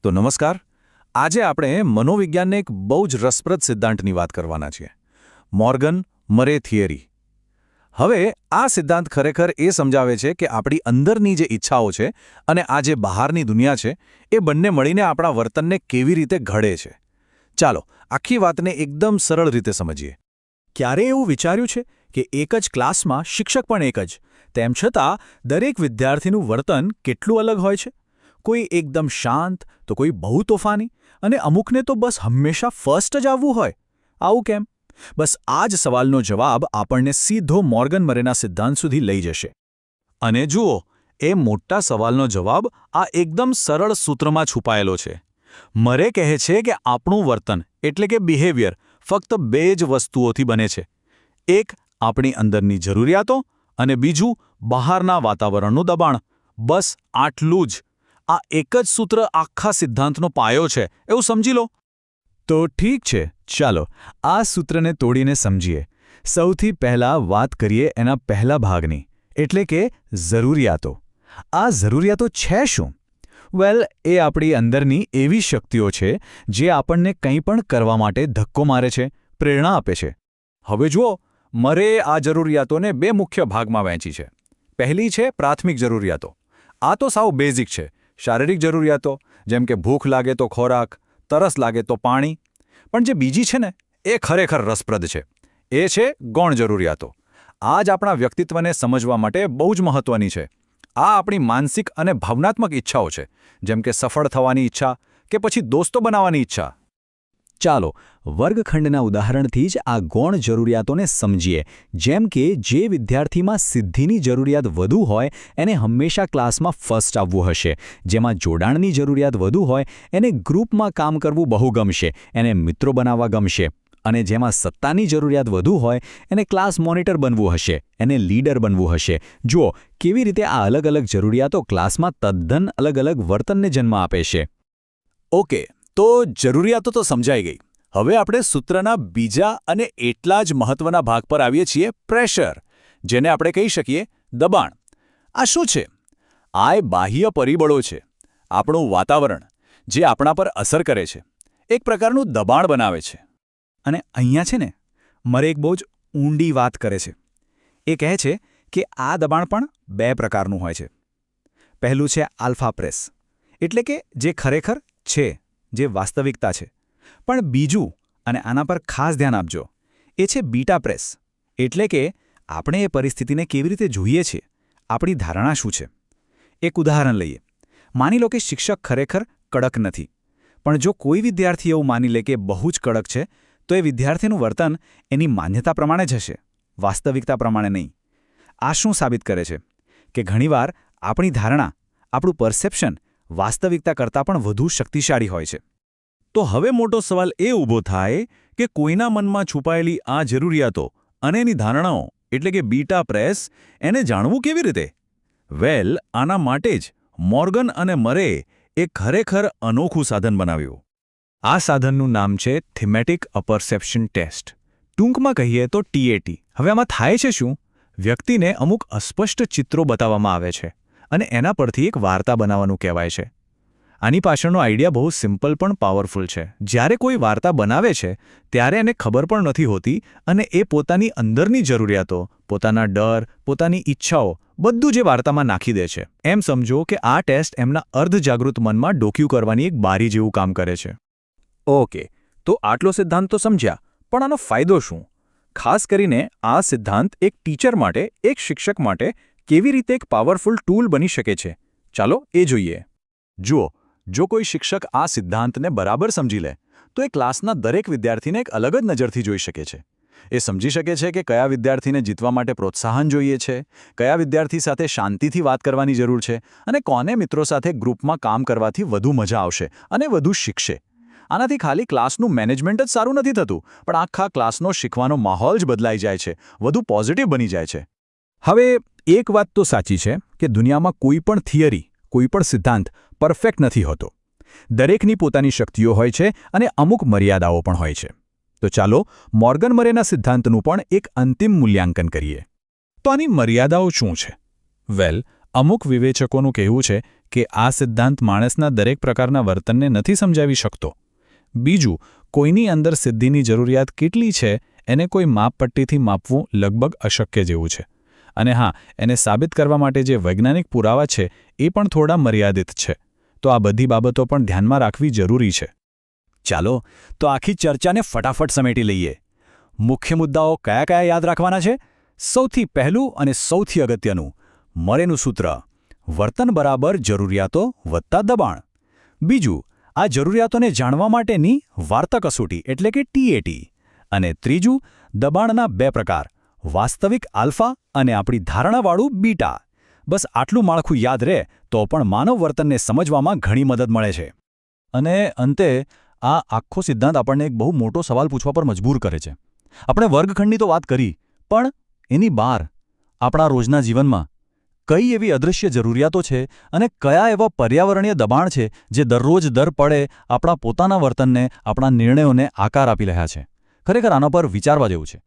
તો નમસ્કાર. આજે આપણે મનોવિજ્ઞાનને એક બહુ જ રસપ્રદ સિદ્ધાંતની વાત કરવાના છીએ, મોર્ગન મરે થિયરી. હવે આ સિદ્ધાંત ખરેખર એ સમજાવે છે કે આપણી અંદરની જે ઈચ્છાઓ છે અને આ જે બહારની દુનિયા છે એ બંને મળીને આપણા વર્તનને કેવી રીતે ઘડે છે. ચાલો આખી વાતને એકદમ સરળ રીતે સમજીએ. ક્યારે એવું વિચાર્યું છે કે એક જ ક્લાસમાં શિક્ષક પણ એક જ, તેમ છતાં દરેક વિદ્યાર્થીનું વર્તન કેટલું અલગ હોય છે? કોઈ એકદમ શાંત, તો કોઈ બહુ તોફાની, અને અમુકને તો બસ હંમેશા ફર્સ્ટ જ આવવું હોય. આવું કેમ? બસ આ જ સવાલનો જવાબ આપણને સીધો મોર્ગન મરેના સિદ્ધાંત સુધી લઈ જશે. અને જુઓ, એ મોટા સવાલનો જવાબ આ એકદમ સરળ સૂત્રમાં છુપાયેલો છે. મરે કહે છે કે આપણું વર્તન એટલે કે બિહેવિયર ફક્ત બે જ વસ્તુઓથી બને છે. એક આપણી અંદરની જરૂરિયાતો અને બીજું બહારના વાતાવરણનું દબાણ. બસ આટલું જ. આ એક જ સૂત્ર આખા સિદ્ધાંતનો પાયો છે, એવું સમજી લો. તો ઠીક છે, ચાલો આ સૂત્રને તોડીને સમજીએ. સૌથી પહેલાં વાત કરીએ એના પહેલા ભાગની, એટલે કે જરૂરિયાતો. આ જરૂરિયાતો છે શું? વેલ, એ આપણી અંદરની એવી શક્તિઓ છે જે આપણને કંઈ પણ કરવા માટે ધક્કો મારે છે, પ્રેરણા આપે છે. હવે જુઓ, મરે આ જરૂરિયાતોને બે મુખ્ય ભાગમાં વહેંચી છે. પહેલી છે પ્રાથમિક જરૂરિયાતો. આ તો સાવ બેઝિક છે. શારીરિક જરૂરિયાતો, જેમ કે ભૂખ લાગે તો ખોરાક, તરસ લાગે તો પાણી. પણ જે બીજી છે ને, એ ખરેખર રસપ્રદ છે. એ છે ગૌણ જરૂરિયાતો. આ જ આપણા વ્યક્તિત્વને સમજવા માટે બહુ જ મહત્વની છે. આ આપણી માનસિક અને ભાવનાત્મક ઈચ્છાઓ છે, જેમ કે સફળ થવાની ઈચ્છા કે પછી દોસ્તો બનાવવાની ઈચ્છા. ચાલો વર્ગખંડના ઉદાહરણથી જ આ ગૌણ જરૂરિયાતોને સમજીએ. જેમ કે જે વિદ્યાર્થીમાં સિદ્ધિની જરૂરિયાત વધુ હોય એને હંમેશા ક્લાસમાં ફર્સ્ટ આવવું હશે. જેમાં જોડાણની જરૂરિયાત વધુ હોય એને ગ્રુપમાં કામ કરવું બહુ ગમશે, એને મિત્રો બનાવવા ગમશે. અને જેમાં સત્તાની જરૂરિયાત વધુ હોય એને ક્લાસ મોનિટર બનવું હશે, એને લીડર બનવું હશે. જુઓ કેવી રીતે આ અલગ અલગ જરૂરિયાતો ક્લાસમાં તદ્દન અલગ અલગ વર્તનને જન્મ આપે છે. ઓકે, તો જરૂરિયાતો તો સમજાઈ ગઈ. હવે આપણે સૂત્રના બીજા અને એટલા જ મહત્વના ભાગ પર આવીએ છીએ, પ્રેશર, જેને આપણે કહી શકીએ દબાણ. આ શું છે? આ બાહ્ય પરિબળો છે. આપણું વાતાવરણ જે આપણા પર અસર કરે છે, એક પ્રકારનું દબાણ બનાવે છે. અને અહીંયા છે ને, મરે એક બહુ જ ઊંડી વાત કરે છે. એ કહે છે કે આ દબાણ પણ બે પ્રકારનું હોય છે. પહેલું છે આલ્ફા પ્રેસ, એટલે કે જે ખરેખર છે, જે વાસ્તવિકતા છે. પણ બીજું, અને આના પર ખાસ ધ્યાન આપજો, એ છે બીટા પ્રેસ, એટલે કે આપણે એ પરિસ્થિતિને કેવી રીતે જોઈએ છીએ, આપણી ધારણા શું છે. એક ઉદાહરણ લઈએ. માની લો કે શિક્ષક ખરેખર કડક નથી, પણ જો કોઈ વિદ્યાર્થી એવું માની લે કે બહુ જ કડક છે, તો એ વિદ્યાર્થીનું વર્તન એની માન્યતા પ્રમાણે જ હશે, વાસ્તવિકતા પ્રમાણે નહીં. આ શું સાબિત કરે છે? કે ઘણીવાર આપણી ધારણા, આપણું પરસેપ્શન વાસ્તવિકતા કરતાં પણ વધુ શક્તિશાળી હોય છે. તો હવે મોટો સવાલ એ ઊભો થાય કે કોઈના મનમાં છુપાયેલી આ જરૂરિયાતો અને એની ધારણાઓ એટલે કે બીટા પ્રેસ, એને જાણવું કેવી રીતે? વેલ, આના માટે જ મોર્ગન અને મરે એક ખરેખર અનોખું સાધન બનાવ્યું. આ સાધનનું નામ છે થીમેટિક અપરસેપ્શન ટેસ્ટ. ટૂંકમાં કહીએ તો TAT. હવે આમાં થાય છે શું? વ્યક્તિને અમુક અસ્પષ્ટ ચિત્રો બતાવવામાં આવે છે અને એના પરથી એક વાર્તા બનાવવાનું કહેવાય છે. આની પાછળનો આઈડિયા બહુ સિમ્પલ પણ પાવરફુલ છે. જ્યારે કોઈ વાર્તા બનાવે છે ત્યારે એને ખબર પણ નથી હોતી અને એ પોતાની અંદરની જરૂરિયાતો, પોતાના ડર, પોતાની ઈચ્છાઓ બધું જે વાર્તામાં નાખી દે છે. એમ સમજો કે આ ટેસ્ટ એમના અર્ધજાગૃત મનમાં ડોક્યુ કરવાની એક બારી જેવું કામ કરે છે. ઓકે, તો આટલો સિદ્ધાંત તો સમજ્યા, પણ આનો ફાયદો શું? ખાસ કરીને આ સિદ્ધાંત એક ટીચર માટે, એક શિક્ષક માટે કેવી રીતે એક પાવરફુલ ટૂલ બની શકે છે? ચાલો એ જોઈએ. જુઓ, જો કોઈ શિક્ષક આ સિદ્ધાંતને બરાબર સમજી લે તો એ ક્લાસના દરેક વિદ્યાર્થીને એક અલગ જ નજરથી જોઈ શકે છે. એ સમજી શકે છે કે કયા વિદ્યાર્થીને જીતવા માટે પ્રોત્સાહન જોઈએ છે, કયા વિદ્યાર્થી સાથે શાંતિથી વાત કરવાની જરૂર છે અને કોને મિત્રો સાથે ગ્રુપમાં કામ કરવાથી વધુ મજા આવશે અને વધુ શીખશે. આનાથી ખાલી ક્લાસનું મેનેજમેન્ટ જ સારું નથી થતું, પણ આખા ક્લાસનો શીખવાનો માહોલ જ બદલાઈ જાય છે, વધુ પોઝિટિવ બની જાય છે. હવે એક વાત તો સાચી છે કે દુનિયામાં કોઈ પણ થિયરી, કોઈ પણ સિદ્ધાંત પરફેક્ટ નથી હોતો. દરેકની પોતાની શક્તિઓ હોય છે અને અમુક મર્યાદાઓ પણ હોય છે. તો ચાલો મોર્ગન મરેના સિદ્ધાંતનું પણ એક અંતિમ મૂલ્યાંકન કરીએ. તો આની મર્યાદાઓ શું છે? વેલ, અમુક વિવેચકોનું કહેવું છે કે આ સિદ્ધાંત માણસના દરેક પ્રકારના વર્તનને નથી સમજાવી શકતો. બીજું, કોઈની અંદર સિદ્ધિની જરૂરિયાત કેટલી છે એને કોઈ માપપટ્ટીથી માપવું લગભગ અશક્ય જેવું છે. અને હા, એને સાબિત કરવા માટે જે વૈજ્ઞાનિક પુરાવા છે એ પણ થોડા મર્યાદિત છે. તો આ બધી બાબતો પણ ધ્યાનમાં રાખવી જરૂરી છે. ચાલો તો આખી ચર્ચાને ફટાફટ સમેટી લઈએ. મુખ્ય મુદ્દાઓ કયા કયા યાદ રાખવાના છે? સૌથી પહેલું અને સૌથી અગત્યનું, મરેનું સૂત્ર: વર્તન બરાબર જરૂરિયાતો વત્તા દબાણ. બીજું, આ જરૂરિયાતોને જાણવા માટેની વાર્તા કસોટી એટલે કે TAT. અને ત્રીજું, દબાણના બે પ્રકાર: વાસ્તવિક આલ્ફા અને આપણી ધારણાવાળું બીટા. બસ આટલું માળખું યાદ રહે તો પણ માનવ વર્તનને સમજવામાં ઘણી મદદ મળે છે. અને અંતે આ આખો સિદ્ધાંત આપણને એક બહુ મોટો સવાલ પૂછવા પર મજબૂર કરે છે. આપણે વર્ગખંડની તો વાત કરી, પણ એની બહાર આપણા રોજના જીવનમાં કઈ એવી અદૃશ્ય જરૂરિયાતો છે અને કયા એવા પર્યાવરણીય દબાણ છે જે દરરોજ દર પળે આપણા પોતાના વર્તનને, આપણા નિર્ણયોને આકાર આપી રહ્યા છે? ખરેખર આના પર વિચારવા જેવું છે.